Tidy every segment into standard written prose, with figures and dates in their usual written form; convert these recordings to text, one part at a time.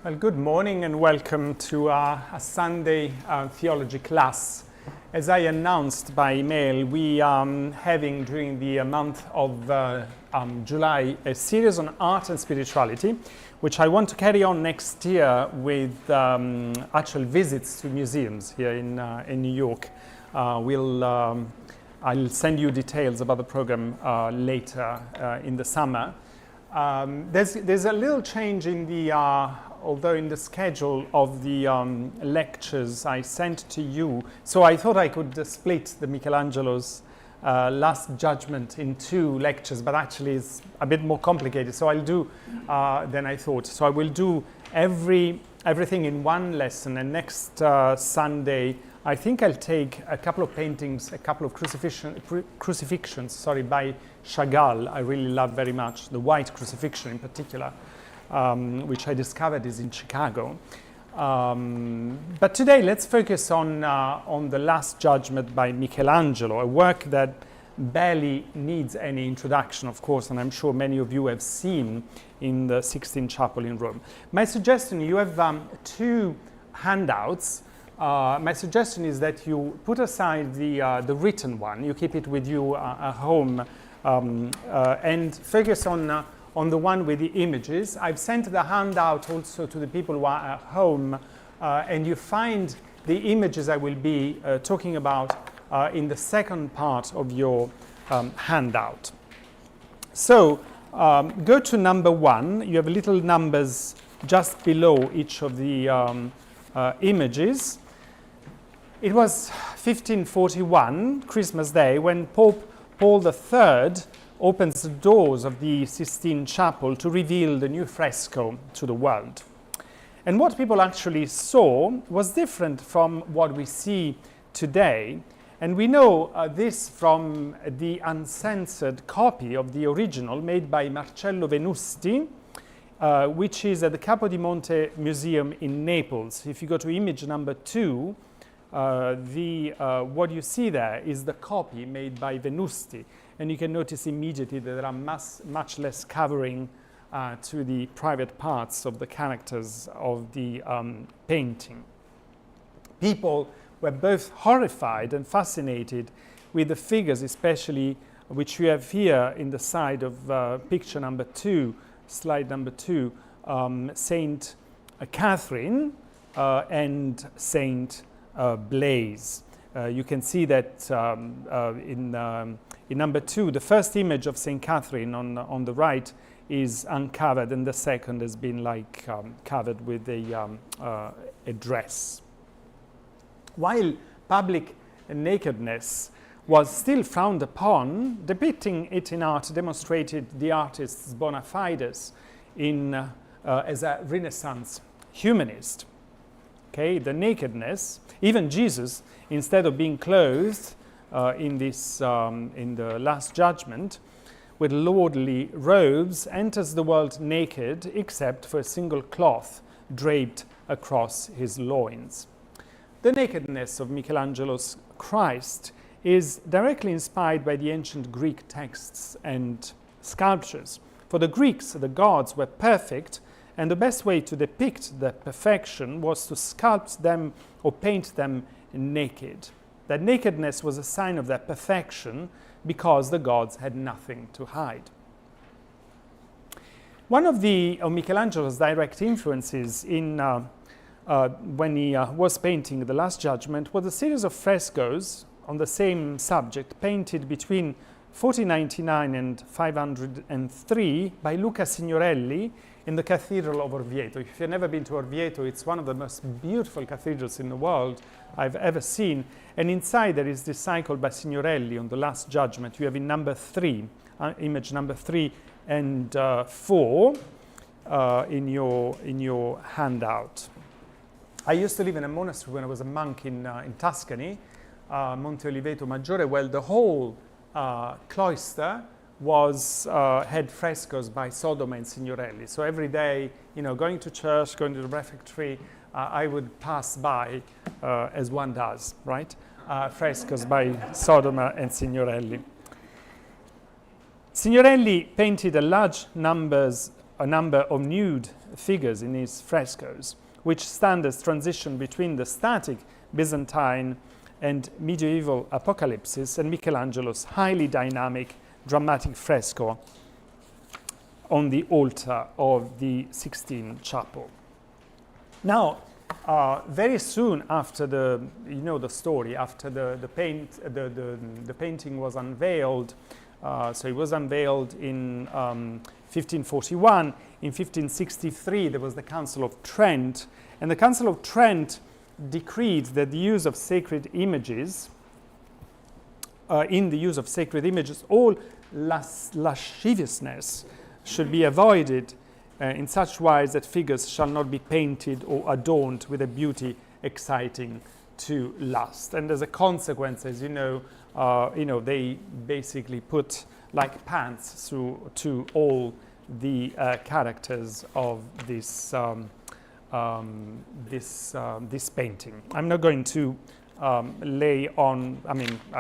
Well, good morning and welcome to a Sunday theology class. As I announced by email, we are having during the month of July a series on art and spirituality, which I want to carry on next year with actual visits to museums here in New York. I'll send you details about the program later in the summer. There's a little change in the although in the schedule of the lectures I sent to you. So I thought I could split the Michelangelo's Last Judgment in two lectures, but actually it's a bit more complicated. So I'll do than I thought. So I will do everything in one lesson, and next Sunday I think I'll take a couple of paintings, a couple of crucifixions by Chagall. I really love very much the white crucifixion in particular. Which I discovered is in Chicago. But today let's focus on the Last Judgment by Michelangelo, a work that barely needs any introduction, of course, and I'm sure many of you have seen in the Sixtine Chapel in Rome. My suggestion, you have two handouts. My suggestion is that you put aside the written one, you keep it with you at home, and focus on the one with the images. I've sent the handout also to the people who are at home, and you find the images I will be talking about in the second part of your handout. So go to number 1. You have little numbers just below each of the images. It was 1541, Christmas Day, when Pope Paul III opens the doors of the Sistine Chapel to reveal the new fresco to the world. And what people actually saw was different from what we see today. And we know this from the uncensored copy of the original made by Marcello Venusti, which is at the Capodimonte Museum in Naples. If you go to image number 2, what you see there is the copy made by Venusti. And you can notice immediately that there are much less covering to the private parts of the characters of the painting. People were both horrified and fascinated with the figures, especially which you have here in the side of picture number 2, slide number 2, Saint Catherine and Saint Blaise. You can see that in number 2, the first image of St. Catherine on the right is uncovered, and the second has been covered with a dress. While public nakedness was still frowned upon, depicting it in art demonstrated the artist's bona fides as a Renaissance humanist. Okay, the nakedness, even Jesus, instead of being clothed in the Last Judgment with lordly robes, enters the world naked except for a single cloth draped across his loins. The nakedness of Michelangelo's Christ is directly inspired by the ancient Greek texts and sculptures. For the Greeks, the gods were perfect, and the best way to depict their perfection was to sculpt them or paint them naked. That nakedness was a sign of their perfection because the gods had nothing to hide. One of Michelangelo's direct influences when he was painting the Last Judgment was a series of frescoes on the same subject painted between 1499 and 503 by Luca Signorelli in the Cathedral of Orvieto. If you've never been to Orvieto, it's one of the most beautiful cathedrals in the world I've ever seen. And inside there is this cycle by Signorelli on the Last Judgment. You have in number 3, image number 3 and 4 in your handout. I used to live in a monastery when I was a monk in Tuscany, Monte Oliveto Maggiore. Well, the whole cloister had frescoes by Sodoma and Signorelli. So every day, going to church, going to the refectory, I would pass by, as one does, right? Frescoes by Sodoma and Signorelli. Signorelli painted a large numbers a number of nude figures in his frescoes, which stand as transition between the static Byzantine and medieval apocalypses and Michelangelo's highly dynamic, dramatic fresco on the altar of the Sixtine Chapel. Now, very soon after the story, after the painting was unveiled, so it was unveiled in 1541. In 1563, there was the Council of Trent, and the Council of Trent decreed that the use of sacred images, all lasciviousness should be avoided in such wise that figures shall not be painted or adorned with a beauty exciting to lust. And as a consequence, as you know, they basically put like pants to all the characters of this this painting. I'm not going to I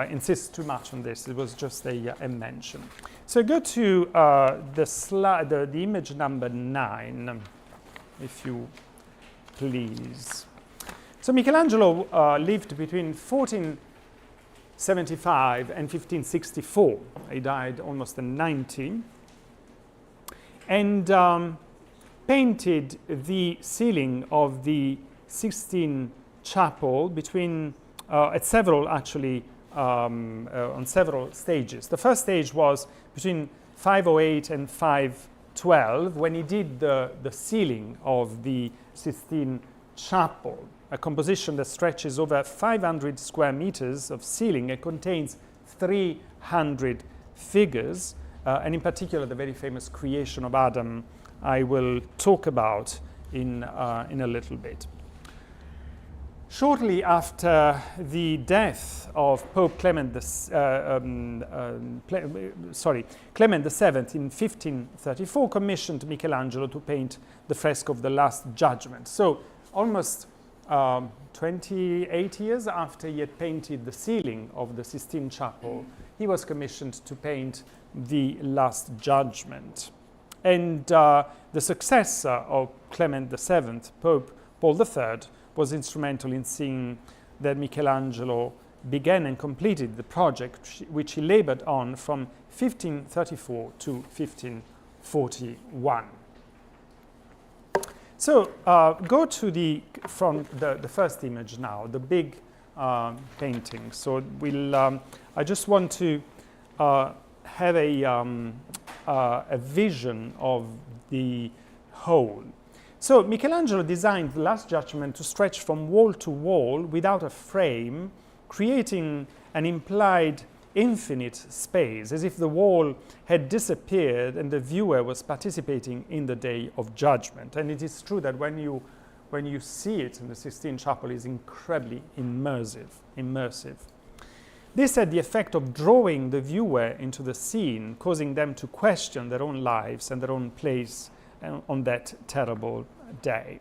insist too much on this. It was just a mention. So go to the image number 9, if you please. So Michelangelo lived between 1475 and 1564. He died almost at 90. And painted the ceiling of the Sixtine Chapel between on several stages. The first stage was between 508 and 512 when he did the ceiling of the Sixtine Chapel, a composition that stretches over 500 square meters of ceiling and contains 300 figures, and in particular the very famous creation of Adam I will talk about in a little bit. Shortly after the death of Pope Clement VII in 1534, commissioned Michelangelo to paint the fresco of the Last Judgment. So almost 28 years after he had painted the ceiling of the Sistine Chapel, he was commissioned to paint the Last Judgment. And the successor of Clement VII, Pope Paul III, was instrumental in seeing that Michelangelo began and completed the project which he labored on from 1534 to 1541. So go to the first image now, the big painting. So I just want to have a vision of the whole. So Michelangelo designed the Last Judgment to stretch from wall to wall without a frame, creating an implied infinite space, as if the wall had disappeared and the viewer was participating in the Day of Judgment. And it is true that when you see it in the Sistine Chapel, it's incredibly immersive. This had the effect of drawing the viewer into the scene, causing them to question their own lives and their own place on that terrible day.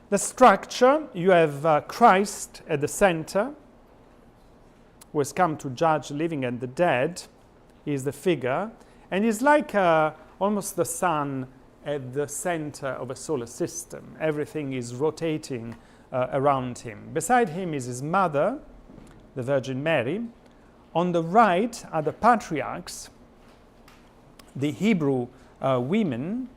The structure, you have Christ at the center, who has come to judge the living and the dead. He is the figure, and he's like almost the sun at the center of a solar system. Everything is rotating around him. Beside him is his mother, the Virgin Mary. On the right are the patriarchs, the Hebrew women,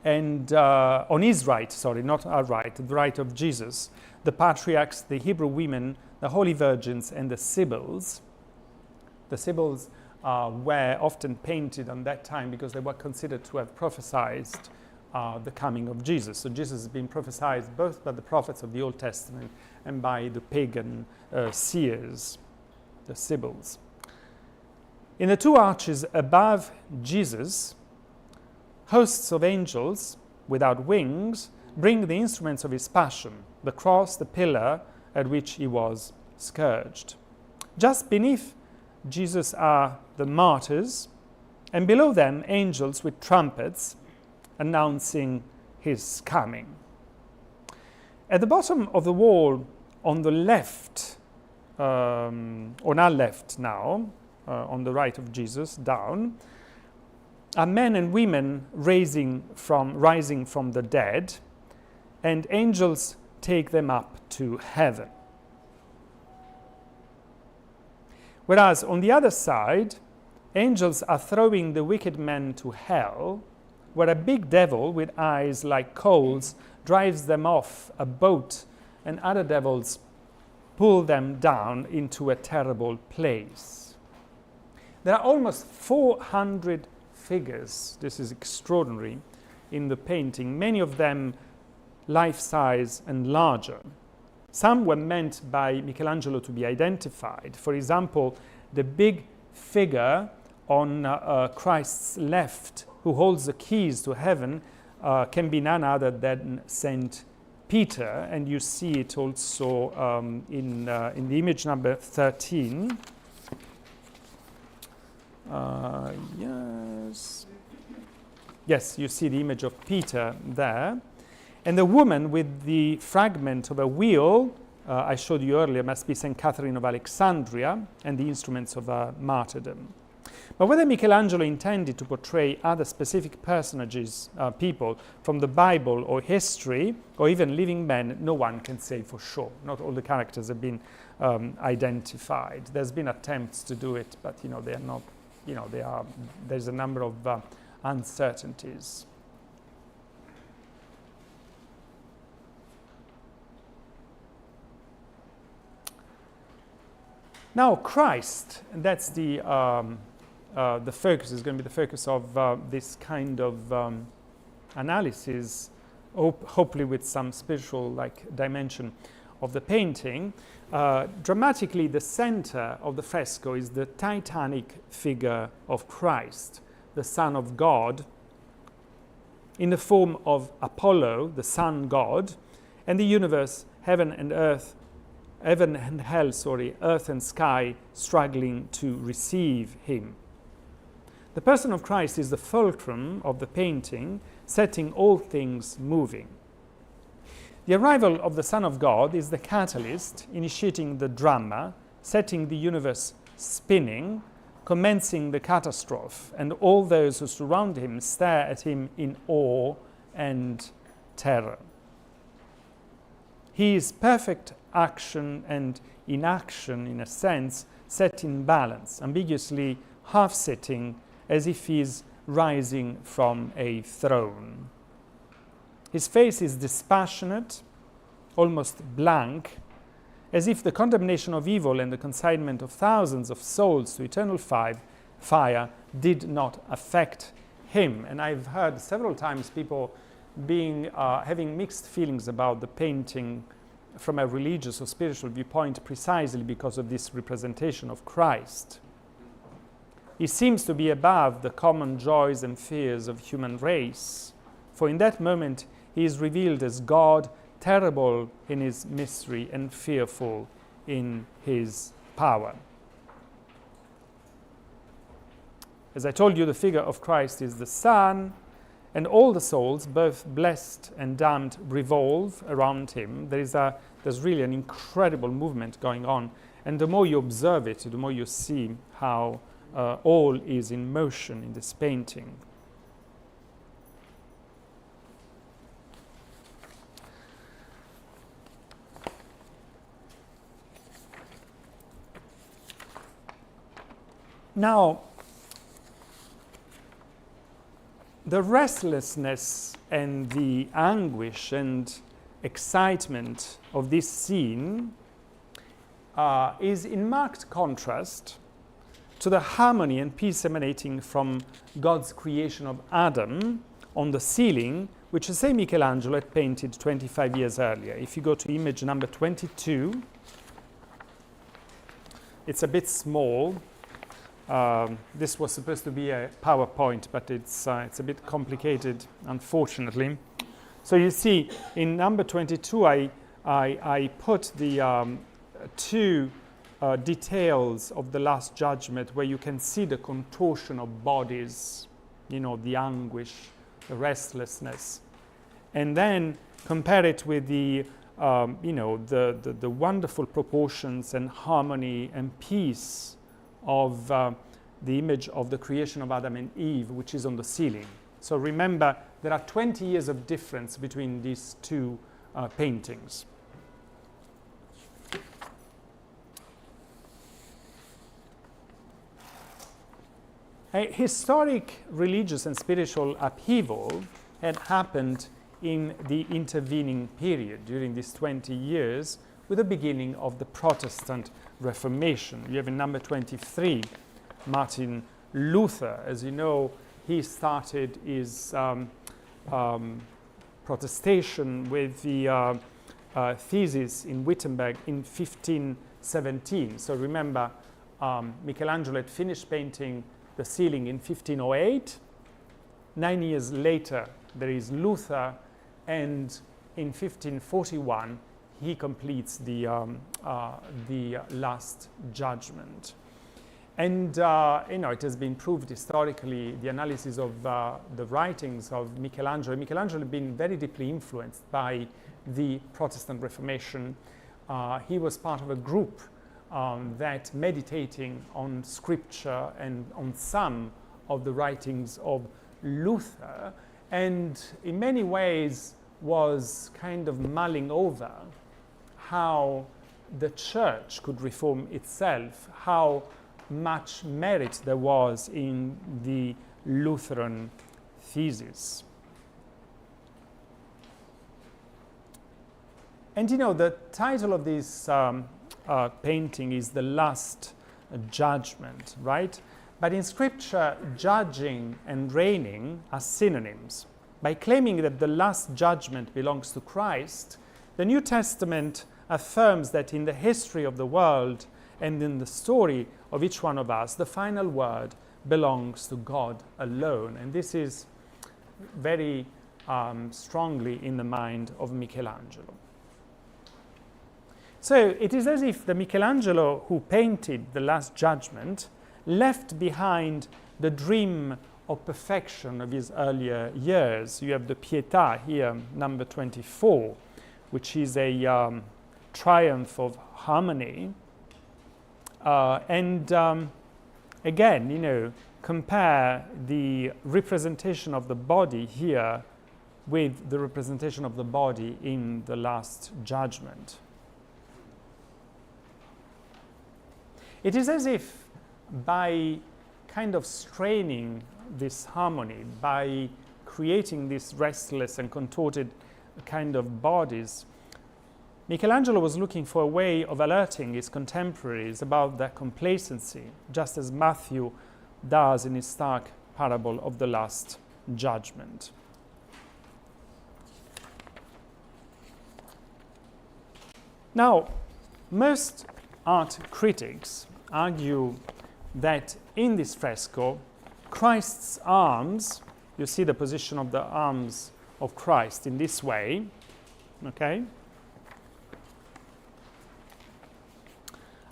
and on his right, sorry, not our right, the right of Jesus, the patriarchs, the Hebrew women, the holy virgins, and the sibyls. The sibyls were often painted on that time because they were considered to have prophesied the coming of Jesus. So Jesus has been prophesied both by the prophets of the Old Testament and by the pagan seers, the sibyls. In the two arches above Jesus, hosts of angels without wings bring the instruments of his passion, the cross, the pillar at which he was scourged. Just beneath Jesus are the martyrs, and below them angels with trumpets announcing his coming. At the bottom of the wall on the left, on our left now, on the right of Jesus, down, are men and women rising from the dead, and angels take them up to heaven. Whereas on the other side, angels are throwing the wicked men to hell, where a big devil with eyes like coals drives them off a boat, and other devils pull them down into a terrible place. There are almost 400 figures, this is extraordinary, in the painting, many of them life-size and larger. Some were meant by Michelangelo to be identified. For example, the big figure on Christ's left, who holds the keys to heaven, can be none other than Saint Peter, and you see it also in the image number 13. Yes, you see the image of Peter there. And the woman with the fragment of a wheel, I showed you earlier, must be St. Catherine of Alexandria, and the instruments of martyrdom. But whether Michelangelo intended to portray other specific personages, people from the Bible or history, or even living men, no one can say for sure. Not all the characters have been identified. There's been attempts to do it, but they are not. There's a number of uncertainties. Now, Christ, and that's the focus, is going to be the focus of this kind of analysis, hopefully with some spiritual dimension of the painting. Dramatically, the center of the fresco is the titanic figure of Christ, the Son of God, in the form of Apollo, the sun god, and the universe, heaven and hell, earth and sky, struggling to receive him. The person of Christ is the fulcrum of the painting, setting all things moving. The arrival of the Son of God is the catalyst, initiating the drama, setting the universe spinning, commencing the catastrophe, and all those who surround him stare at him in awe and terror. He is perfect action and inaction, in a sense, set in balance, ambiguously half-sitting, as if he is rising from a throne. His face is dispassionate, almost blank, as if the condemnation of evil and the consignment of thousands of souls to eternal fire did not affect him. And I've heard several times people having mixed feelings about the painting from a religious or spiritual viewpoint, precisely because of this representation of Christ. He seems to be above the common joys and fears of human race, for in that moment he is revealed as God, terrible in his mystery and fearful in his power. As I told you, the figure of Christ is the Son, and all the souls, both blessed and damned, revolve around him. There's really an incredible movement going on, and the more you observe it, the more you see how all is in motion in this painting. Now, the restlessness and the anguish and excitement of this scene is in marked contrast to the harmony and peace emanating from God's creation of Adam on the ceiling, which the same Michelangelo had painted 25 years earlier. If you go to image number 22, it's a bit small. This was supposed to be a PowerPoint, but it's a bit complicated, unfortunately. So you see, in number 22, I put the two details of the Last Judgment, where you can see the contortion of bodies, the anguish, the restlessness, and then compare it with the wonderful proportions and harmony and peace of the image of the creation of Adam and Eve, which is on the ceiling. So remember, there are 20 years of difference between these two paintings. A historic religious and spiritual upheaval had happened in the intervening period during these 20 years with the beginning of the Protestant Reformation. You have in number 23, Martin Luther. As you know, he started his protestation with the thesis in Wittenberg in 1517. So remember, Michelangelo had finished painting the ceiling in 1508. 9 years later, there is Luther, and in 1541, he completes the Last Judgment. And it has been proved historically, the analysis of the writings of Michelangelo. Michelangelo had been very deeply influenced by the Protestant Reformation. He was part of a group that meditating on scripture and on some of the writings of Luther, and in many ways was kind of mulling over how the church could reform itself, how much merit there was in the Lutheran thesis. And the title of this painting is The Last Judgment, right? But in scripture, judging and reigning are synonyms. By claiming that the last judgment belongs to Christ, the New Testament affirms that in the history of the world and in the story of each one of us, the final word belongs to God alone. And this is very strongly in the mind of Michelangelo. So it is as if the Michelangelo who painted the Last Judgment left behind the dream of perfection of his earlier years. You have the Pietà here, number 24, which is a triumph of harmony. Again, compare the representation of the body here with the representation of the body in the Last Judgment. It is as if by kind of straining this harmony, by creating these restless and contorted kind of bodies, Michelangelo was looking for a way of alerting his contemporaries about their complacency, just as Matthew does in his stark parable of the Last Judgment. Now, most art critics argue that in this fresco, Christ's arms, you see the position of the arms of Christ in this way, okay,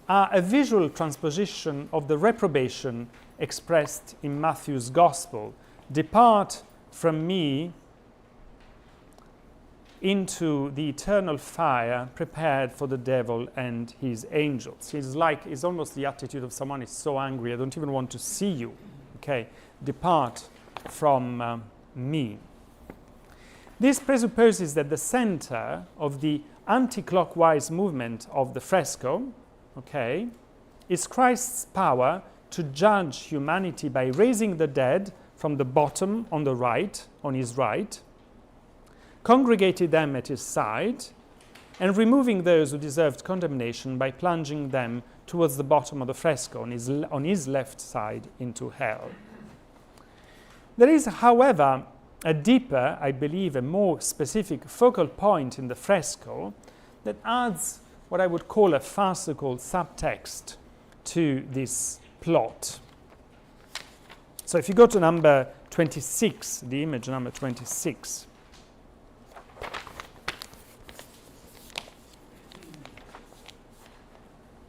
are a visual transposition of the reprobation expressed in Matthew's Gospel. Depart from me into the eternal fire prepared for the devil and his angels. It's almost the attitude of someone is so angry, I don't even want to see you. Okay, depart from me. This presupposes that the center of the anti-clockwise movement of the fresco, okay, is Christ's power to judge humanity by raising the dead from the bottom on the right, on his right, congregated them at his side, and removing those who deserved condemnation by plunging them towards the bottom of the fresco on his left side into hell. There is, however, a deeper, I believe, a more specific focal point in the fresco that adds what I would call a farcical subtext to this plot. So if you go to number 26, the image number 26,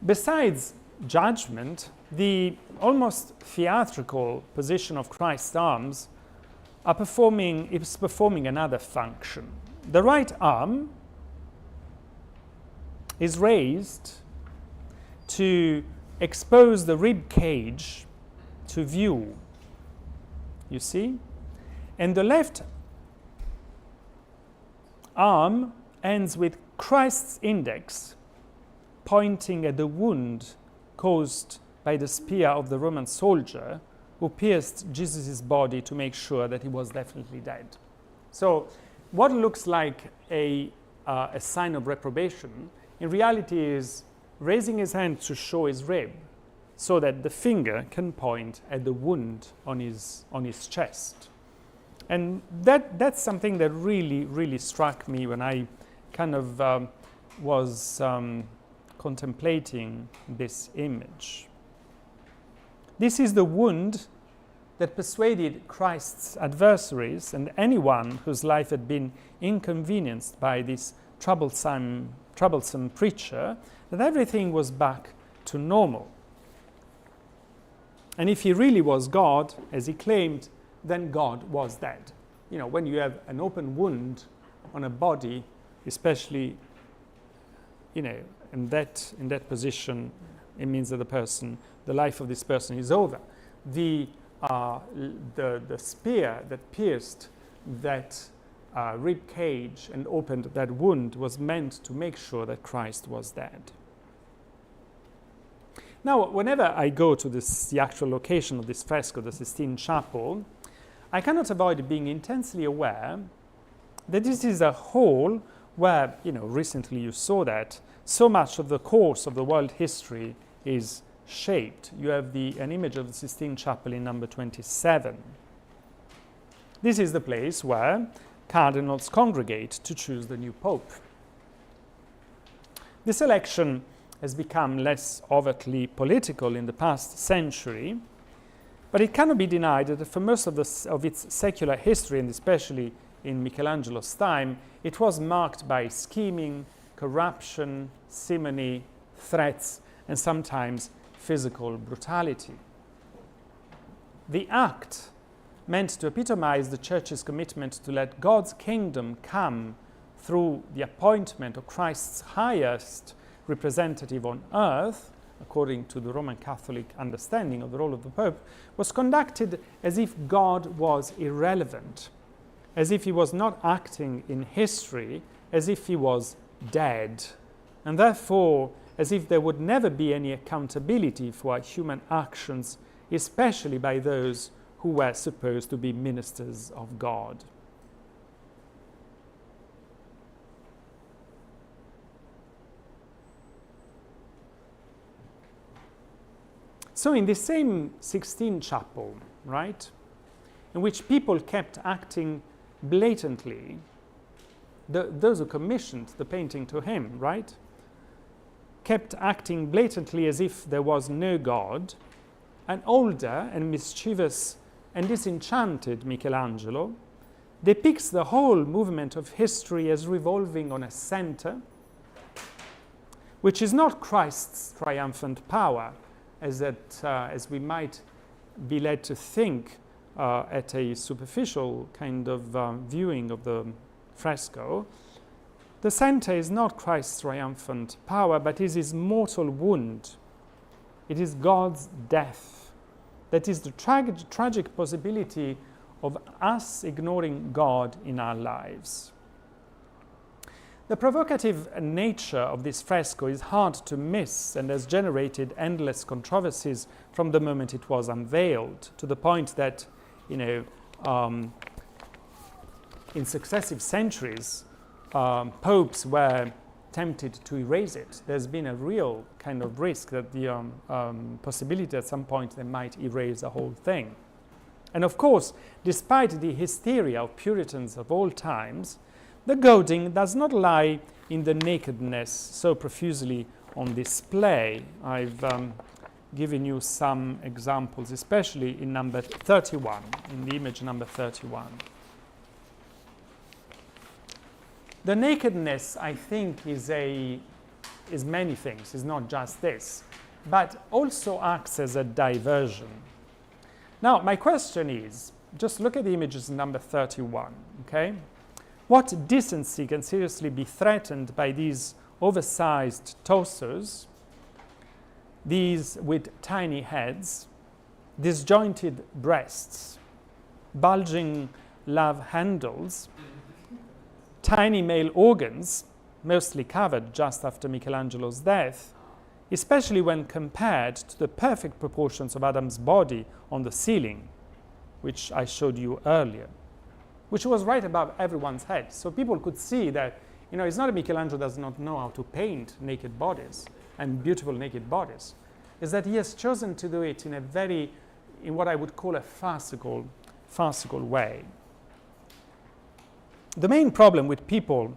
besides judgment, the almost theatrical position of Christ's arms is performing another function. The right arm is raised to expose the rib cage to view. You see? And the left arm ends with Christ's index pointing at the wound caused by the spear of the Roman soldier who pierced Jesus' body to make sure that he was definitely dead. So what looks like a sign of reprobation in reality is raising his hand to show his rib so that the finger can point at the wound on his chest. And that's something that really struck me when I kind of was contemplating this image. This is the wound that persuaded Christ's adversaries and anyone whose life had been inconvenienced by this troublesome preacher that everything was back to normal. And if he really was God, as he claimed, then God was dead. You know, when you have an open wound on a body, especially, you know, in that position, it means that the life of this person is over. The spear that pierced that rib cage and opened that wound was meant to make sure that Christ was dead. Now, whenever I go to the actual location of this fresco, the Sistine Chapel, I cannot avoid being intensely aware that this is a hall where, you know, recently you saw that so much of the course of the world history is shaped. You have an image of the Sistine Chapel in number 27. This is the place where cardinals congregate to choose the new pope. This election has become less overtly political in the past century, but it cannot be denied that for most of its secular history, and especially in Michelangelo's time, it was marked by scheming, corruption, simony, threats, and sometimes physical brutality. The act meant to epitomize the Church's commitment to let God's kingdom come through the appointment of Christ's highest representative on earth, according to the Roman Catholic understanding of the role of the Pope, was conducted as if God was irrelevant, as if he was not acting in history, as if he was dead, and therefore as if there would never be any accountability for our human actions, especially by those who were supposed to be ministers of God. So in the same Sistine Chapel, right, in which people kept acting blatantly, those who commissioned the painting to him, right, kept acting blatantly as if there was no God, an older and mischievous and disenchanted Michelangelo depicts the whole movement of history as revolving on a center, which is not Christ's triumphant power, as we might be led to think at a superficial kind of viewing of the fresco. The center is not Christ's triumphant power, but is his mortal wound. It is God's death. That is the tragic possibility of us ignoring God in our lives. The provocative nature of this fresco is hard to miss and has generated endless controversies from the moment it was unveiled, to the point that, you know, in successive centuries, popes were tempted to erase it. There's been a real kind of risk that the possibility at some point they might erase the whole thing. And of course, despite the hysteria of Puritans of all times, the goading does not lie in the nakedness so profusely on display. I've given you some examples, especially in number 31, in the image number 31. The nakedness, I think, is many things. It's not just this, but also acts as a diversion. Now, my question is, just look at the images number 31, okay? What decency can seriously be threatened by these oversized torsos, these with tiny heads, disjointed breasts, bulging love handles, tiny male organs, mostly covered just after Michelangelo's death, especially when compared to the perfect proportions of Adam's body on the ceiling, which I showed you earlier, which was right above everyone's head. So people could see that, it's not that Michelangelo does not know how to paint naked bodies and beautiful naked bodies. It's that he has chosen to do it in what I would call a farcical way. The main problem with people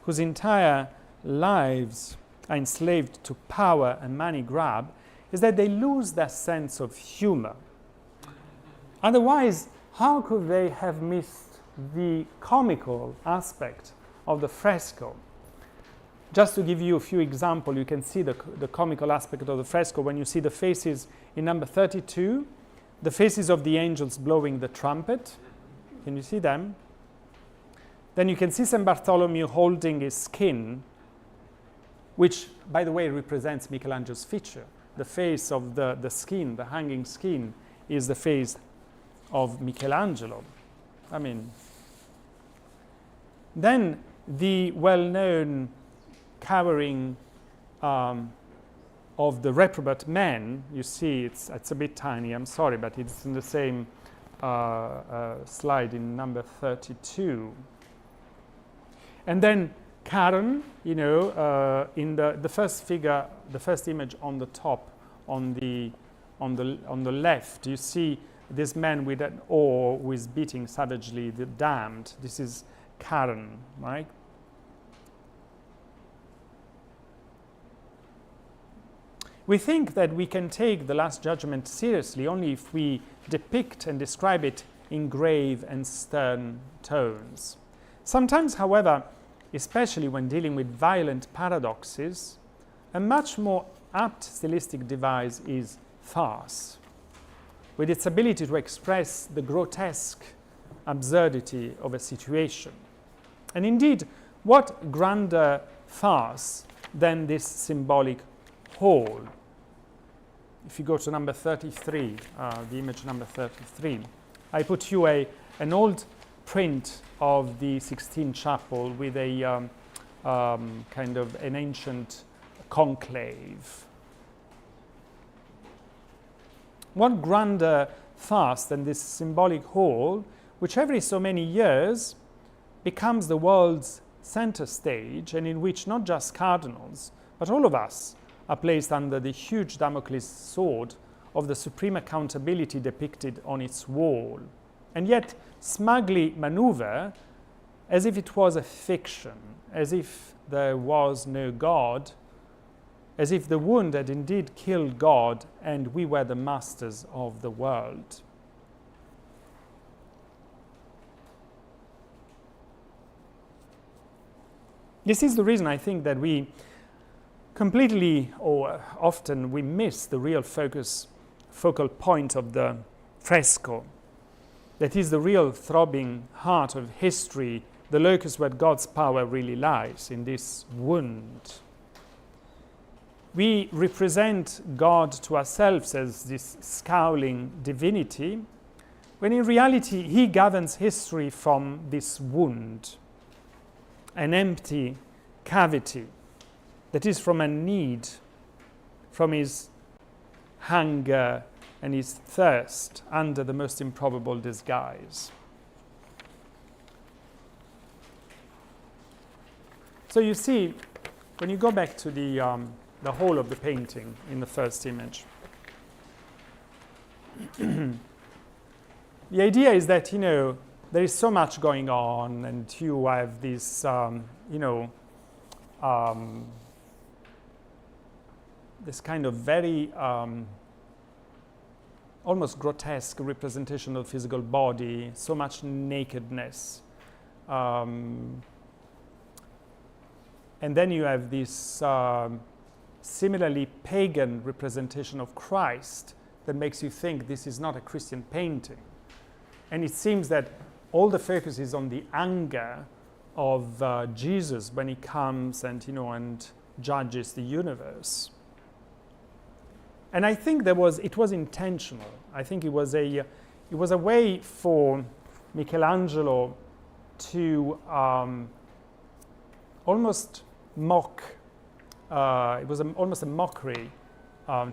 whose entire lives are enslaved to power and money grab is that they lose their sense of humor. Otherwise, how could they have missed the comical aspect of the fresco? Just to give you a few examples, you can see the comical aspect of the fresco when you see the faces in number 32, the faces of the angels blowing the trumpet. Can you see them? Then you can see St. Bartholomew holding his skin, which, by the way, represents Michelangelo's feature. The face of the skin, the hanging skin, is the face of Michelangelo. Then the well-known cowering of the reprobate man, you see it's a bit tiny, I'm sorry, but it's in the same slide in number 32. And then Charon, in the first figure, the first image on the top, on the left, you see this man with an oar who is beating savagely the damned. This is Charon, right? We think that we can take the Last Judgment seriously only if we depict and describe it in grave and stern tones. Sometimes, however, especially when dealing with violent paradoxes, a much more apt stylistic device is farce, with its ability to express the grotesque absurdity of a situation. And indeed, what grander farce than this symbolic whole? If you go to number 33, the image number 33, I put you an old print of the Sixtine Chapel with a kind of an ancient conclave. What grander farce than this symbolic whole, which every so many years becomes the world's center stage, and in which not just cardinals, but all of us are placed under the huge Damocles sword of the supreme accountability depicted on its wall, and yet smugly maneuver as if it was a fiction, as if there was no God, as if the wound had indeed killed God and we were the masters of the world. This is the reason I think that we completely, or often, we miss the real focal point of the fresco. That is the real throbbing heart of history, the locus where God's power really lies, in this wound. We represent God to ourselves as this scowling divinity, when in reality he governs history from this wound, an empty cavity that is from a need, from his hunger and his thirst under the most improbable disguise. So you see, when you go back to the whole of the painting in the first image, the idea is that, there is so much going on, and you have this, this kind of very almost grotesque representation of the physical body, so much nakedness. And then you have this similarly pagan representation of Christ that makes you think this is not a Christian painting. And it seems that all the focus is on the anger of Jesus when he comes and, and judges the universe. And I think it was intentional. I think it was a way for Michelangelo to almost mock. It was almost a mockery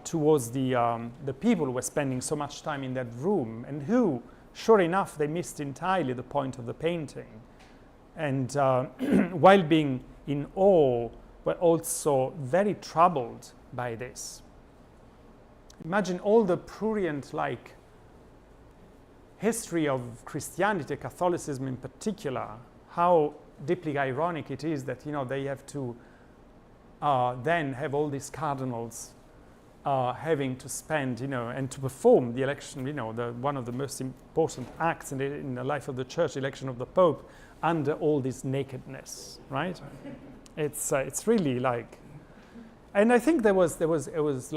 towards the people who were spending so much time in that room, and who, sure enough, they missed entirely the point of the painting. And while being in awe, were also very troubled by this. Imagine all the prurient, history of Christianity, Catholicism in particular, how deeply ironic it is that, they have to then have all these cardinals having to spend, and to perform the election, one of the most important acts in the life of the church, election of the Pope, under all this nakedness, right? It's really and I think it was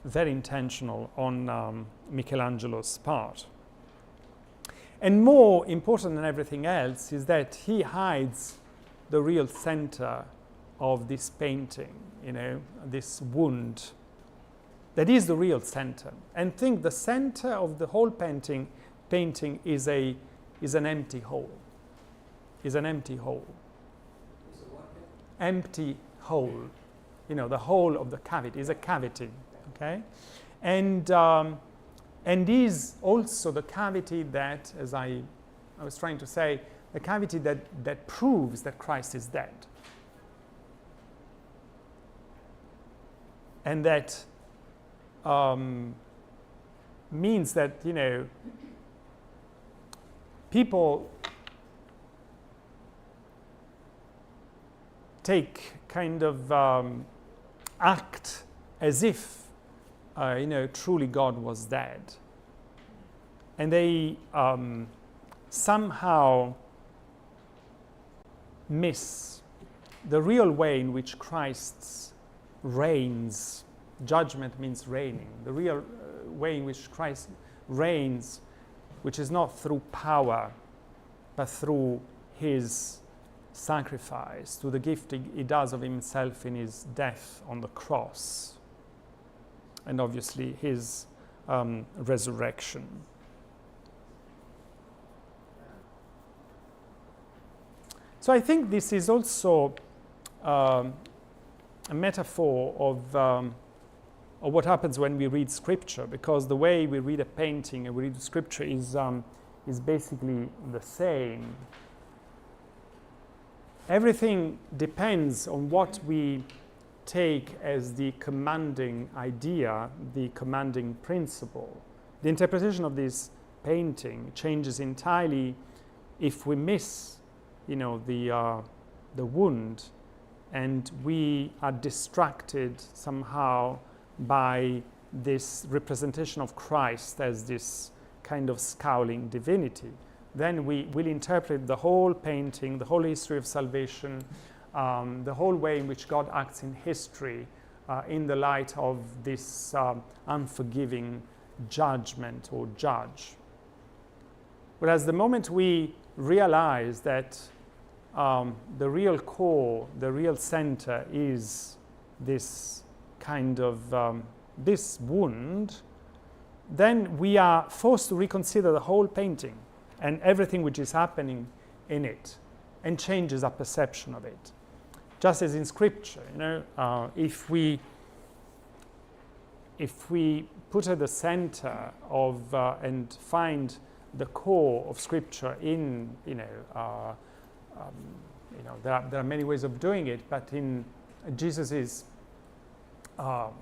very intentional on Michelangelo's part. And more important than everything else is that he hides the real center of this painting, this wound. That is the real center. And think the center of the whole painting is an empty hole. Is an empty hole. Is it what? Empty hole. The hole of the cavity is a cavity. Okay? And is also the cavity that, as I was trying to say, the cavity that proves that Christ is dead. And that means that, people take kind of act as if truly God was dead, and they somehow miss the real way in which Christ reigns. Judgment means reigning. The real way in which Christ reigns, which is not through power, but through his sacrifice, through the gift he does of himself in his death on the cross, and obviously his resurrection. So I think this is also a metaphor of what happens when we read Scripture, because the way we read a painting and we read Scripture is basically the same. Everything depends on what we take as the commanding idea, the commanding principle. The interpretation of this painting changes entirely if we miss, the wound, and we are distracted somehow by this representation of Christ as this kind of scowling divinity. Then we will interpret the whole painting, the whole history of salvation, the whole way in which God acts in history in the light of this unforgiving judgment or judge. Whereas the moment we realize that the real core, the real center is this kind of this wound, then we are forced to reconsider the whole painting and everything which is happening in it, and changes our perception of it. Just as in Scripture, if we put at the center of and find the core of Scripture in, there are many ways of doing it, but in Jesus's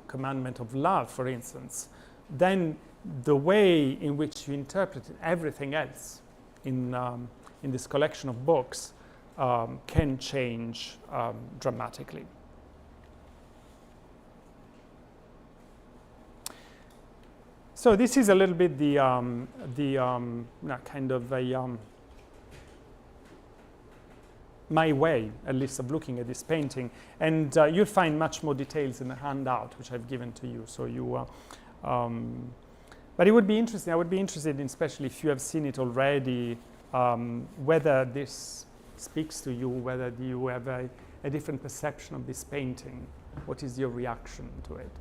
commandment of love, for instance, then the way in which you interpret everything else in this collection of books can change dramatically. So this is a little bit the kind of my way, at least, of looking at this painting, and you'll find much more details in the handout which I've given to you. So you, but it would be interesting. I would be interested in, especially if you have seen it already, whether this speaks to you, whether you have a different perception of this painting. What is your reaction to it?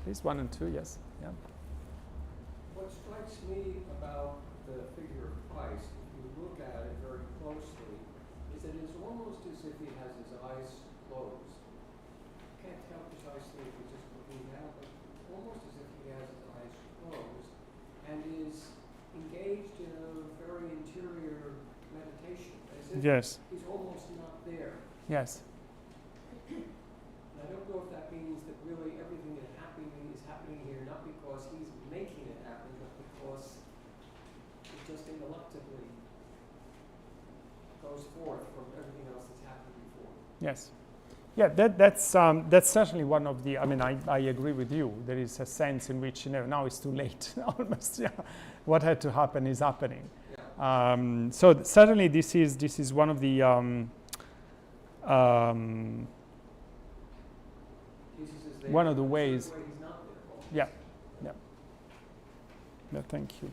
please. 1 and 2, yes. Yeah. What strikes me about the figure of Christ, if you look at it very closely, is that it's almost as if he has his eyes closed. Can't tell precisely if he's just looking down, but almost as if he has his eyes closed and is engaged in a very interior meditation, as if he's almost not there. Yes. And I don't know if that means that really everything is happening here, not because he's making it happen, but because it just ineluctably goes forth from everything else that's happened before. Yes. Yeah, that's certainly one of the, I mean, I agree with you. There is a sense in which, now it's too late, almost, yeah. What had to happen is happening. Yeah. So certainly this is one of the, one of the ways. Yeah. Yeah, thank you.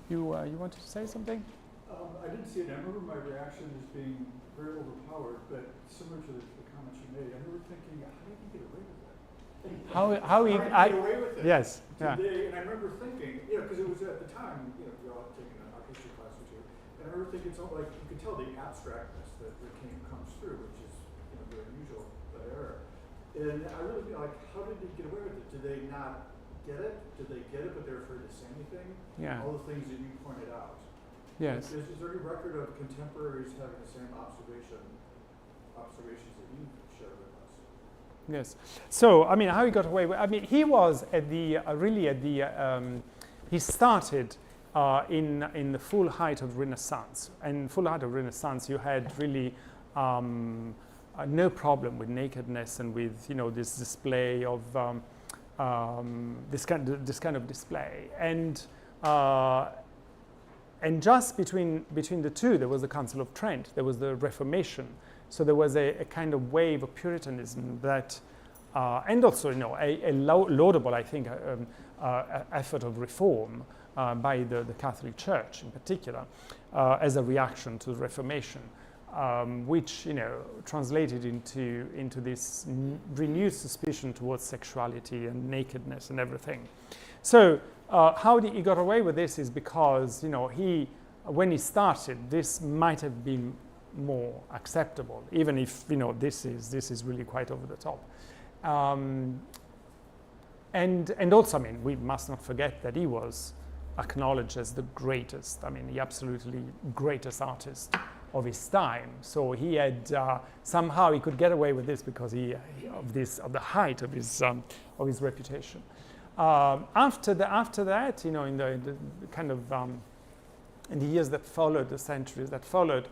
You wanted to say something? I didn't see it. I remember my reaction as being very overpowered, but similar to the comments you made, I remember thinking, how did he get away with that? How he get away with it? Yes. Today, and I remember thinking, because it was at the time, we all taking an art history class or two, and I remember thinking something like, you could tell the abstractness that comes through, which is very unusual that era. And I really feel like, how did they get away with it? Did they not get it? Did they get it, but they're afraid to say anything? Yeah. All the things that you pointed out. Yes. Is there any record of contemporaries having the same observations that you shared with us? Yes. So, I mean, how he got away with, I mean, he was at the, he started in the full height of Renaissance. And full height of Renaissance, you had really no problem with nakedness and with, this display of, this kind of display. And just between the two, there was the Council of Trent, there was the Reformation. So there was a kind of wave of Puritanism that, and also, a laudable, I think, effort of reform by the Catholic Church in particular, as a reaction to the Reformation, which, translated into this renewed suspicion towards sexuality and nakedness and everything. So, how he got away with this is because, when he started, this might have been more acceptable, even if, this is really quite over the top. And also, I mean, we must not forget that he was acknowledged as the greatest, the absolutely greatest artist of his time. So he had, somehow he could get away with this because of the height of his reputation. After that, in the kind of in the years that followed, the centuries that followed,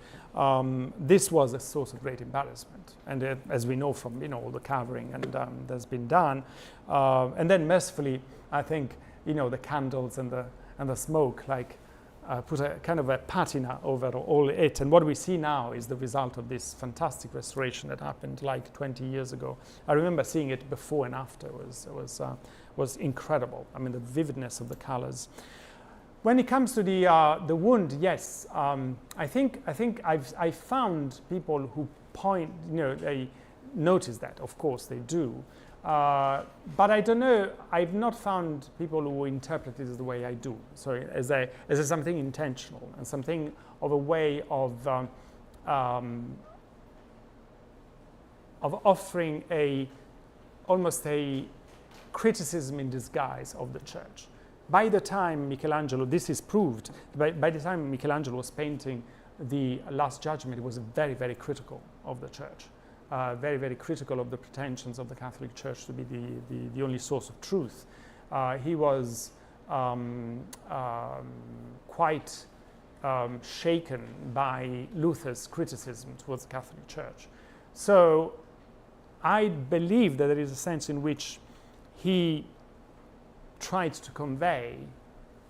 this was a source of great embarrassment, and as we know from all the covering and that's been done, and then mercifully, I think the candles and the smoke put a kind of a patina over all it, and what we see now is the result of this fantastic restoration that happened 20 years ago. I remember seeing it before and after. Was incredible. I mean, the vividness of the colors. When it comes to the wound, yes, I think I've found people who point, they notice that. Of course, they do. But I don't know. I've not found people who interpret it as the way I do. So as something intentional and something of a way of offering almost a criticism in disguise of the church. By the time Michelangelo, this is proved, by the time Michelangelo was painting the Last Judgment, he was very, very critical of the church. Very, very critical of the pretensions of the Catholic Church to be the only source of truth. He was quite shaken by Luther's criticism towards the Catholic Church. So I believe that there is a sense in which he tried to convey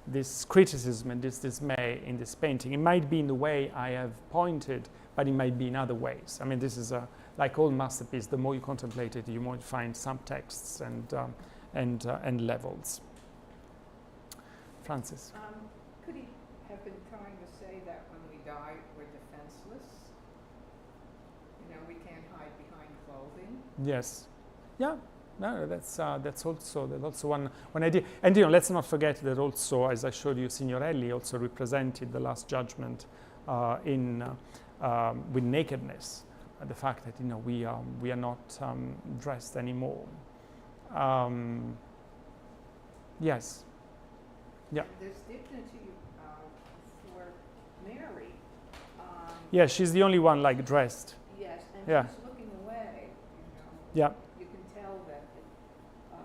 this criticism and this dismay in this painting. It might be in the way I have pointed, but it might be in other ways. I mean, this is like all masterpieces. The more you contemplate it, you might find subtexts and levels. Francis. Could he have been trying to say that when we die, we're defenseless? We can't hide behind clothing. Yes. Yeah. no, that's also one idea. And let's not forget that also, as I showed you, Signorelli also represented the Last Judgment with nakedness, the fact that we are not dressed anymore. Yes. Yeah. There's dignity for Mary. Yeah, she's the only one like dressed. Yes, and Yeah. she's looking away. Yeah. You can tell that.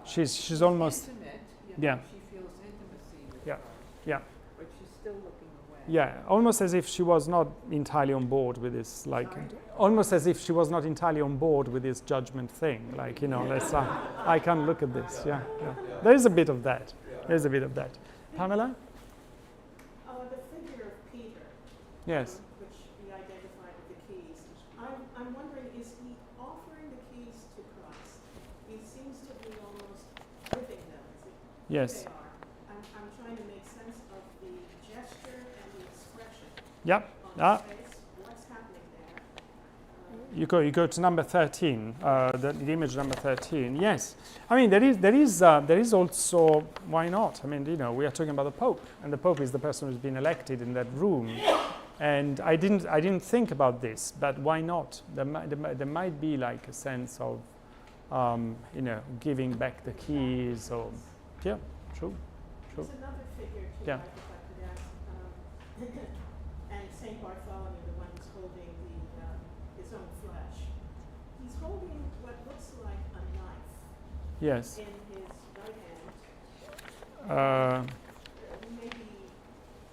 She's almost. Intimate. Yeah. She feels intimacy with Yeah. her. Yeah. But she's still looking away. Yeah, almost as if she was not entirely on board with this, like, Sorry? almost as if she was not entirely on board with this judgment thing. Like, let's, I can't look at this. Yeah, yeah. There is a bit of that. There's a bit of that. Pamela? The figure of Peter, Yes. which we identified with the keys. I'm wondering, is he offering the keys to Christ? He seems to be almost giving them. Yes. They are. I'm trying to make sense of the gesture and the expression Yep. on his face. What's happening there? You go to number 13, the image number 13. Yes, I mean there is also, why not? I mean we are talking about the Pope, and the Pope is the person who's been elected in that room, and I didn't think about this, but why not? There might be like a sense of giving back the keys, or yeah, true. There's another figure too, Yeah. if I could ask. And Saint Bartholomew, the one who's holding his own flesh. He's holding what looks like a knife Yes. in his right hand. Maybe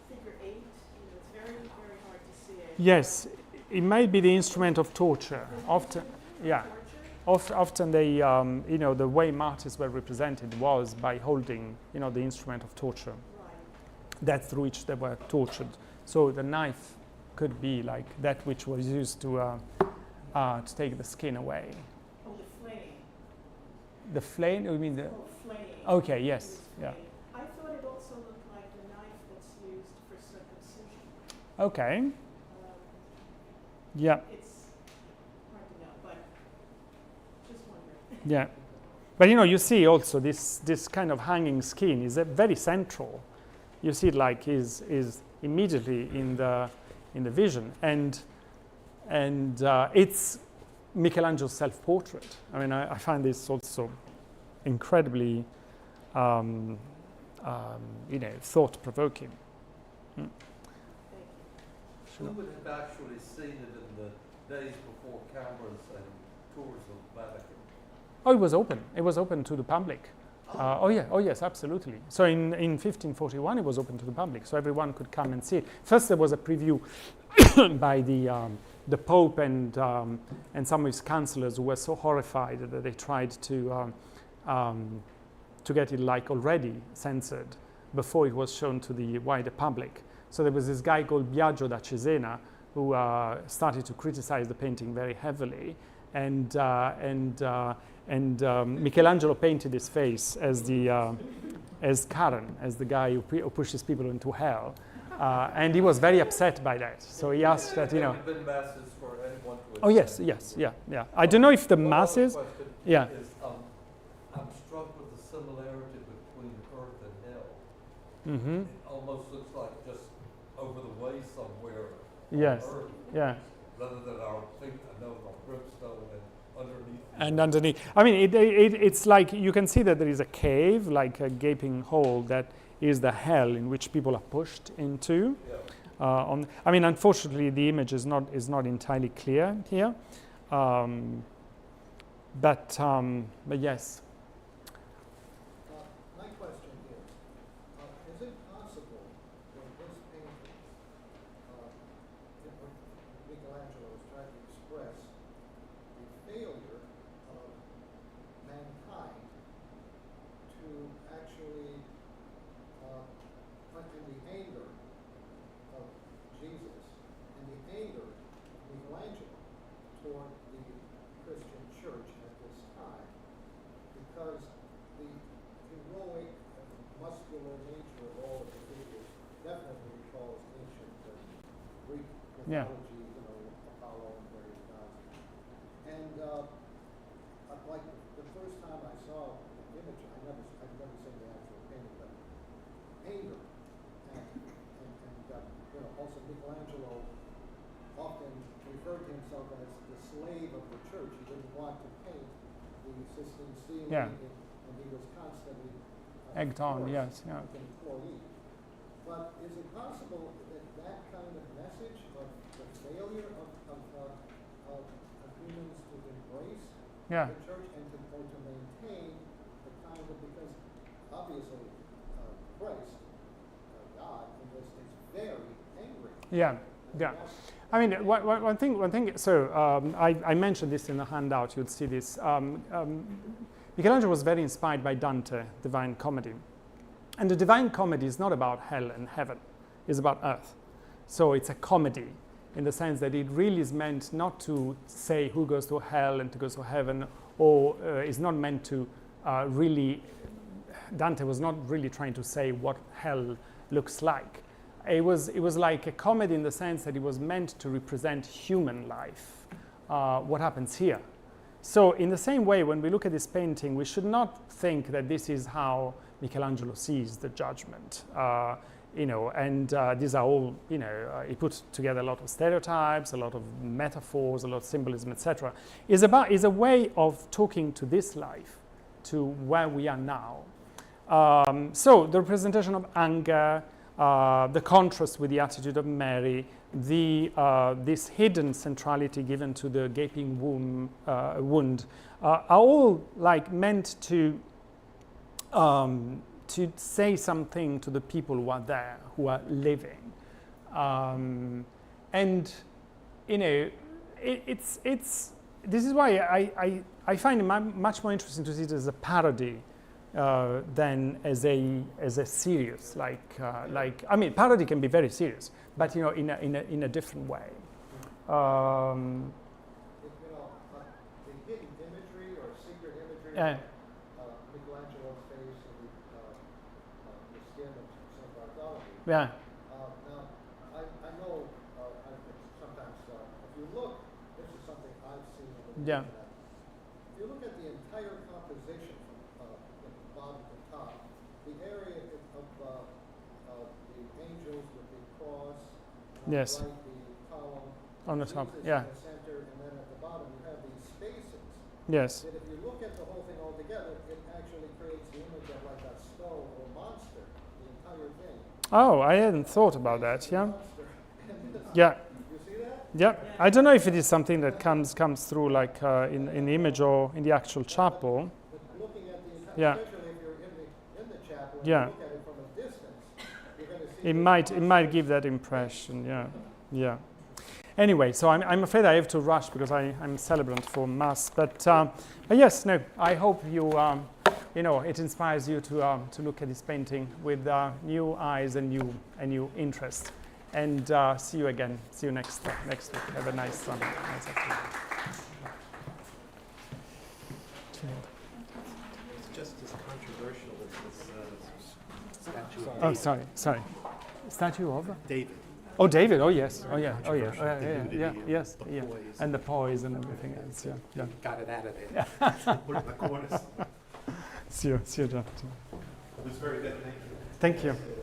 figure 8. It's very, very hard to see it. Yes, it might be the instrument of torture. Often, yeah. Torture? Often they, the way martyrs were represented was by holding, the instrument of torture. Right. That through which they were tortured. So the knife could be like that which was used to take the skin away. Oh, the flame. The flame? You mean the? Oh, flame. Okay. It Yes. was Yeah. flame. I thought it also looked like the knife that's used for circumcision. Okay. Yeah. It's hard to know, but just wondering. Yeah. But you see also this kind of hanging skin is very central. You see it like is immediately in the vision, and it's Michelangelo's self-portrait. I mean, I find this also incredibly, thought-provoking. Who would have actually seen it in the days before cameras and tours of Vatican? Oh, it was open. It was open to the public. Oh yes, absolutely. So in 1541, it was open to the public, so everyone could come and see it. First, there was a preview by the Pope and some of his councillors who were so horrified that they tried to get it like already censored before it was shown to the wider public. So there was this guy called Biagio da Cesena who started to criticize the painting very heavily, and Michelangelo painted his face as as Karen, as the guy who pushes people into hell, and he was very upset by that. So he asked that There have been masses for anyone to Oh yes, yeah. I don't know if the masses. Question Yeah. is, I'm struck with the similarity between earth and hell. Mm-hmm. It almost looks like just over the way somewhere Yes. on earth, Yeah. rather than our feet, I know, on brimstone and underneath. And underneath, I mean, it's like you can see that there is a cave, like a gaping hole, that is the hell in which people are pushed into. Yeah. I mean, unfortunately, the image is not entirely clear here, but yes. My question is it possible that this painting, what Michelangelo is trying to express, the failure of mankind to actually, in the anger of Jesus and the anger of Michelangelo toward the Christian church at this time, because the heroic, muscular nature of all of the figures definitely recalls ancient Greek Yeah. mythology, Apollo and various gods. And like the first time I saw also Michelangelo often referred to himself as the slave of the church. He didn't want to paint the Sistine ceiling, Yeah. and he was constantly Egged on, forced yes, yeah. like an employee. But is it possible that that kind of message of the failure of humans to embrace Yeah. the church and or to maintain the kind of, because obviously Christ, God, in this is very angry. Yeah, yeah. I mean, one thing. So I mentioned this in the handout. You'll see this. Michelangelo was very inspired by Dante, Divine Comedy, and the Divine Comedy is not about hell and heaven; it's about earth. So it's a comedy in the sense that it really is meant not to say who goes to hell and who goes to heaven, or is not meant to really. Dante was not really trying to say what hell looks like. It was like a comedy in the sense that it was meant to represent human life, what happens here. So in the same way, when we look at this painting, we should not think that this is how Michelangelo sees the judgment. And these are all, he puts together a lot of stereotypes, a lot of metaphors, a lot of symbolism, etc. Is a way of talking to this life, to where we are now. So the representation of anger, the contrast with the attitude of Mary, this hidden centrality given to the gaping wound, are all like meant to say something to the people who are there, who are living, it's this is why I find it much more interesting to see it as a parody than as a serious I mean, parody can be very serious, but in a different way. The hidden imagery or secret imagery of Michelangelo's face and the skin of St. Bartholomew. Yeah. Now, I know sometimes if you look, this is something I've seen on the Yeah. internet. If you look at the entire composition from bottom to top, the area of the angels with the cross, Yes. right, the column, On the top, Jesus yeah. in the center, and then at the bottom you have these spaces. Yes. That if you look at the whole thing all together, it actually creates the image of like a skull or monster, the entire thing. Oh, I hadn't thought about that. Yeah. Monster. Yeah. You see that? Yeah. I don't know if it is something that comes through like in the image or in the actual chapel. But looking at the entire, Yeah. especially if you're in the chapel and Yeah. you look at it from a distance, you're going to see It might give that impression. Yeah. Yeah. Anyway, so I'm afraid I have to rush because I'm celebrant for Mass. But yes, no, I hope you, it inspires you to look at this painting with new eyes and new interest. And see you again. See you next week. Have a nice afternoon. It's just as controversial as this statue of Oh, sorry. Statue of? David. Oh, David. Oh, yes. Oh, yeah. Controversial, the nudity Yeah. of Yes. the Yeah. boys. And the poise and everything else. Yeah. Yeah. Got it out of there. Put it in the corners. See you, John. It was very good. Thank you. Thank you.